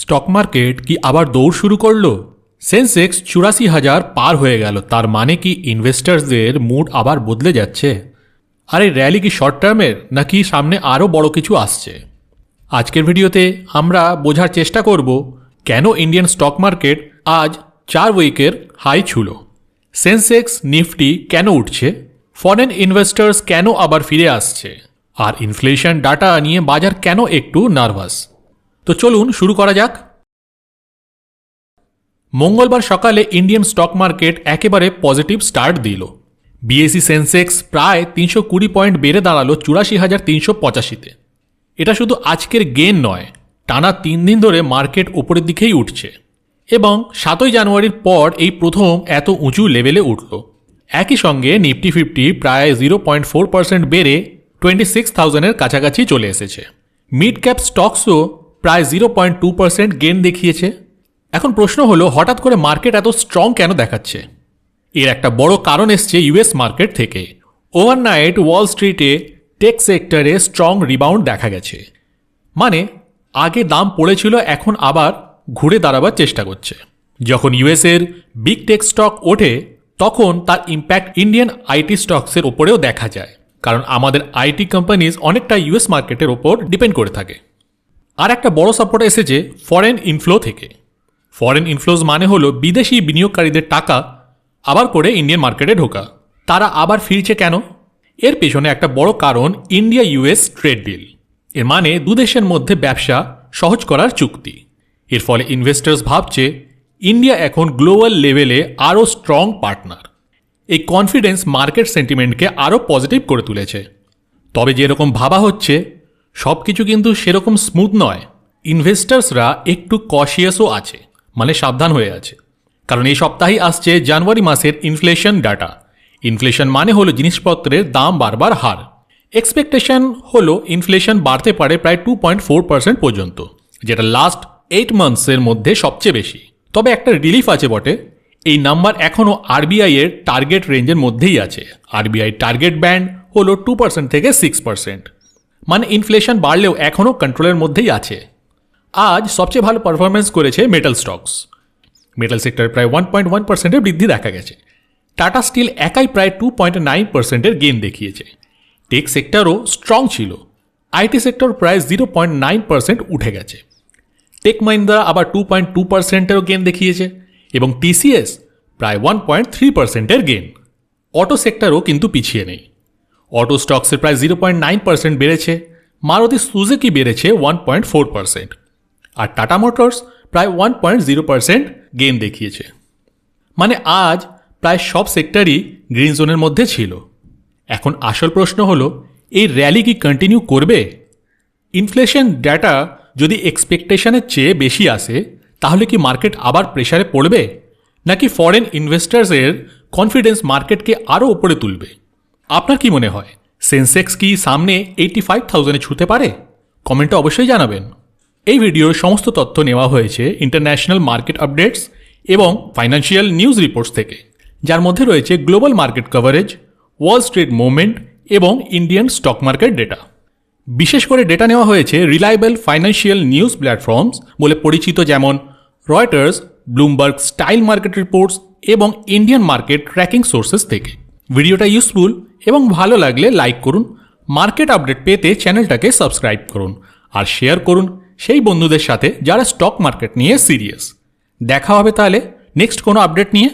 Stock market কি আবার দৌড় শুরু করলো? সেন্সেক্স ৮৪,০০০ পার হয়ে গেল। তার মানে কি ইনভেস্টার্সদের মুড আবার বদলে যাচ্ছে? আর এই র্যালি কি শর্ট টার্মের, নাকি সামনে আরও বড় কিছু আসছে? আজকের ভিডিওতে আমরা বোঝার চেষ্টা করব কেন ইন্ডিয়ান স্টক মার্কেট আজ 4 উইকের হাই ছুঁল, সেন্সেক্স নিফটি কেন উঠছে, ফরেন ইনভেস্টার্স কেন আবার ফিরে আসছে, আর ইনফ্লেশন ডাটা নিয়ে বাজার কেন একটু নার্ভাস। তো চলুন শুরু করা যাক। মঙ্গলবার সকালে ইন্ডিয়ান স্টক মার্কেট একেবারে পজিটিভ স্টার্ট দিল। বিএসই সেন্সেক্স প্রায় 320 পয়েন্ট বেড়ে দাঁড়ালো ৮৪,৩৮৫-তে। এটা শুধু আজকের গেন নয়, টানা 3 দিন ধরে মার্কেট ওপরের দিকেই উঠছে এবং 7 জানুয়ারির পর এই প্রথম এত উঁচু লেভেলে উঠল। একই সঙ্গে নিফটি 50 প্রায় 0.4% বেড়ে 26,000-এর কাছাকাছি চলে এসেছে। মিড ক্যাপ স্টকসও প্রায় 0.2% গেন দেখিয়েছে। এখন প্রশ্ন হলো, হঠাৎ করে মার্কেট এত স্ট্রং কেন দেখাচ্ছে? এর একটা বড় কারণ এসছে ইউএস মার্কেট থেকে। ওভারনাইট ওয়াল স্ট্রিটে টেক সেক্টরে স্ট্রং রিবাউন্ড দেখা গেছে। মানে আগে দাম পড়েছিল, এখন আবার ঘুরে দাঁড়াবার চেষ্টা করছে। যখন ইউএসের বিগ টেক স্টক ওঠে তখন তার ইম্প্যাক্ট ইন্ডিয়ান আইটি স্টকসের ওপরেও দেখা যায়, কারণ আমাদের আইটি কোম্পানিজ অনেকটা ইউএস মার্কেটের ওপর ডিপেন্ড করে থাকে। আর একটা বড় সাপোর্ট এসেছে ফরেন ইনফ্লো থেকে। ফরেন ইনফ্লোজ মানে হলো বিদেশি বিনিয়োগকারীদের টাকা আবার করে ইন্ডিয়ান মার্কেটে ঢোকা। তারা আবার ফিরছে কেন? এর পেছনে একটা বড় কারণ ইন্ডিয়া ইউএস ট্রেড ডিল। এর মানে দুদেশের মধ্যে ব্যবসা সহজ করার চুক্তি। এর ফলে ইনভেস্টার্স ভাবছে ইন্ডিয়া এখন গ্লোবাল লেভেলে আরও স্ট্রং পার্টনার। এই কনফিডেন্স মার্কেট সেন্টিমেন্টকে আরও পজিটিভ করে তুলেছে। তবে যেরকম ভাবা হচ্ছে সব কিছু কিন্তু সেরকম স্মুথ নয়। ইনভেস্টার্সরা একটু কশিয়াসও আছে, মানে সাবধান হয়ে আছে। কারণ এই সপ্তাহেই আসছে জানুয়ারি মাসের ইনফ্লেশন ডাটা। ইনফ্লেশন মানে হলো জিনিসপত্রের দাম বাড়বার হার। এক্সপেকটেশন হলো ইনফ্লেশন বাড়তে পারে প্রায় 2.4% পর্যন্ত, যেটা লাস্ট 8 মান্থসের মধ্যে সবচেয়ে বেশি। তবে একটা রিলিফ আছে বটে, এই নাম্বার এখনও আরবিআই এর টার্গেট রেঞ্জের মধ্যেই আছে। আরবিআই টার্গেট ব্যান্ড হলো 2% থেকে 6%, মানে ইনফ্লেশন বাড়লেও এখনও কন্ট্রোলের মধ্যেই আছে। আজ সবচেয়ে ভালো পারফরমেন্স করেছে মেটাল স্টকস। মেটাল সেক্টরে প্রায় 1.1%-এর বৃদ্ধি দেখা গেছে। টাটা স্টিল একাই প্রায় 2.9%-এর গেইন দেখিয়েছে। টেক সেক্টরও স্ট্রং ছিল। আইটি সেক্টর প্রায় 0.9% উঠে গেছে। টেক মহিন্দ্রা আবার 2.2%-এরও গেইন দেখিয়েছে এবং টিসিএস প্রায় 1.3%-এর গেইন। অটো সেক্টরও কিন্তু পিছিয়ে নেই। অটো স্টকসের প্রায় 0.9% বেড়েছে। মারুতি সুজুকি বেড়েছে 1.4%, আর টাটা মোটরস প্রায় 1.0% গেইন দেখিয়েছে। মানে আজ প্রায় সব সেক্টরই গ্রিন জোনের মধ্যে ছিল। এখন আসল প্রশ্ন হলো, এই র্যালি কি কন্টিনিউ করবে? ইনফ্লেশন ডেটা যদি এক্সপেকটেশনের চেয়ে বেশি আসে তাহলে কি মার্কেট আবার প্রেসারে পড়বে, নাকি ফরেন ইনভেস্টার্সের কনফিডেন্স মার্কেটকে আরও উপরে তুলবে? আপনার কি মনে হয়, সেন্সেক্স কি সামনে 85,000-এ ছুঁতে পারে? কমেন্টে অবশ্যই জানাবেন। এই ভিডিওর সমস্ত তথ্য নেওয়া হয়েছে ইন্টারন্যাশনাল মার্কেট আপডেটস এবং ফাইন্যান্সিয়াল নিউজ রিপোর্টস থেকে, যার মধ্যে রয়েছে global market coverage, Wall Street movement এবং ইন্ডিয়ান স্টক মার্কেট ডেটা। বিশেষ করে ডেটা নেওয়া হয়েছে রিলায়েবল ফাইন্যান্সিয়াল নিউজ প্ল্যাটফর্মস বলে পরিচিত, যেমন Reuters, Bloomberg style market reports এবং ইন্ডিয়ান মার্কেট ট্র্যাকিং সোর্সেস থেকে। ভিডিওটা ইউজফুল এবং ভালো লাগলে লাইক করুন। মার্কেট আপডেট পেতে চ্যানেলটাকে সাবস্ক্রাইব করুন আর শেয়ার করুন সেই বন্ধুদের সাথে যারা স্টক মার্কেট নিয়ে সিরিয়াস। দেখা হবে তাহলে নেক্সট কোনো আপডেট নিয়ে।